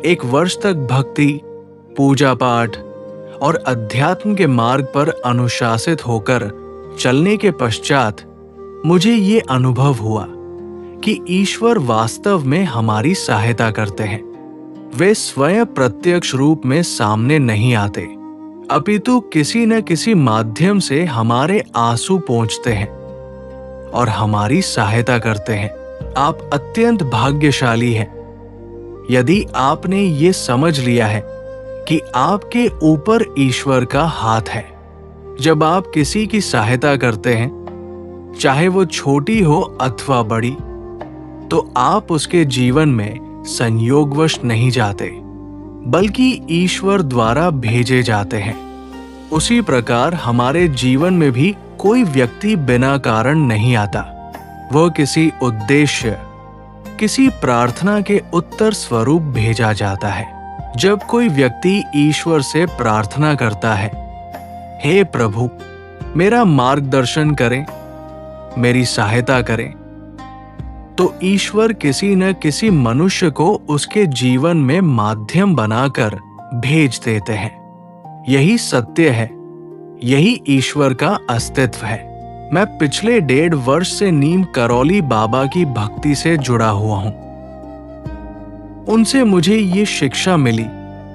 एक वर्ष तक भक्ति, पूजा पाठ और अध्यात्म के मार्ग पर अनुशासित होकर चलने के पश्चात मुझे ये अनुभव हुआ कि ईश्वर वास्तव में हमारी सहायता करते हैं। वे स्वयं प्रत्यक्ष रूप में सामने नहीं आते, अपितु किसी न किसी माध्यम से हमारे आंसू पोंछते हैं और हमारी सहायता करते हैं। आप अत्यंत भाग्यशाली हैं यदि आपने ये समझ लिया है कि आपके ऊपर ईश्वर का हाथ है। जब आप किसी की सहायता करते हैं, चाहे वो छोटी हो अथवा बड़ी, तो आप उसके जीवन में संयोगवश नहीं जाते, बल्कि ईश्वर द्वारा भेजे जाते हैं। उसी प्रकार हमारे जीवन में भी कोई व्यक्ति बिना कारण नहीं आता। वह किसी उद्देश्य, किसी प्रार्थना के उत्तर स्वरूप भेजा जाता है। जब कोई व्यक्ति ईश्वर से प्रार्थना करता है, हे प्रभु, मेरा मार्गदर्शन करें, मेरी सहायता करें, तो ईश्वर किसी न किसी मनुष्य को उसके जीवन में माध्यम बनाकर भेज देते हैं। यही सत्य है, यही ईश्वर का अस्तित्व है। मैं पिछले 1.5 वर्ष से नीम करौली बाबा की भक्ति से जुड़ा हुआ हूं। उनसे मुझे ये शिक्षा मिली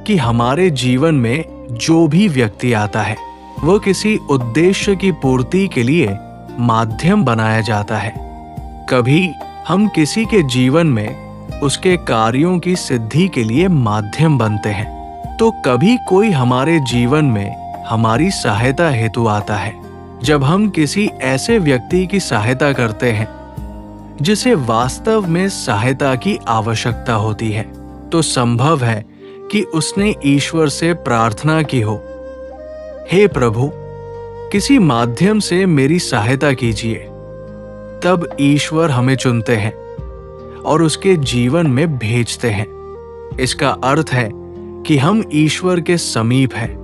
कि हमारे जीवन में जो भी व्यक्ति आता है, वह किसी उद्देश्य की पूर्ति के लिए माध्यम बनाया जाता है। कभी हम किसी के जीवन में उसके कार्यों की सिद्धि के लिए माध्यम बनते हैं, तो कभी कोई हमारे जीवन में हमारी सहायता हेतु आता है। जब हम किसी ऐसे व्यक्ति की सहायता करते हैं जिसे वास्तव में सहायता की आवश्यकता होती है, तो संभव है कि उसने ईश्वर से प्रार्थना की हो, हे प्रभु, किसी माध्यम से मेरी सहायता कीजिए। तब ईश्वर हमें चुनते हैं और उसके जीवन में भेजते हैं। इसका अर्थ है कि हम ईश्वर के समीप हैं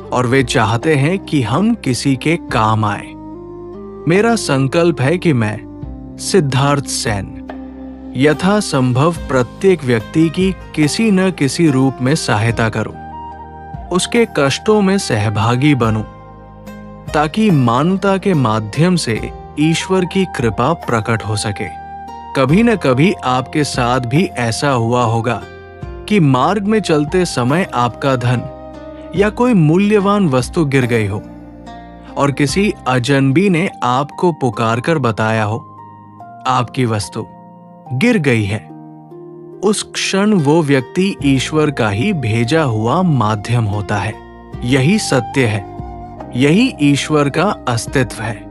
और वे चाहते हैं कि हम किसी के काम आए। मेरा संकल्प है कि मैं, सिद्धार्थ सेन, यथासंभव प्रत्येक व्यक्ति की किसी न किसी रूप में सहायता करूं, उसके कष्टों में सहभागी बनूं, ताकि मानवता के माध्यम से ईश्वर की कृपा प्रकट हो सके। कभी न कभी आपके साथ भी ऐसा हुआ होगा कि मार्ग में चलते समय आपका धन या कोई मूल्यवान वस्तु गिर गई हो और किसी अजनबी ने आपको पुकारकर बताया हो, आपकी वस्तु गिर गई है। उस क्षण वो व्यक्ति ईश्वर का ही भेजा हुआ माध्यम होता है। यही सत्य है, यही ईश्वर का अस्तित्व है।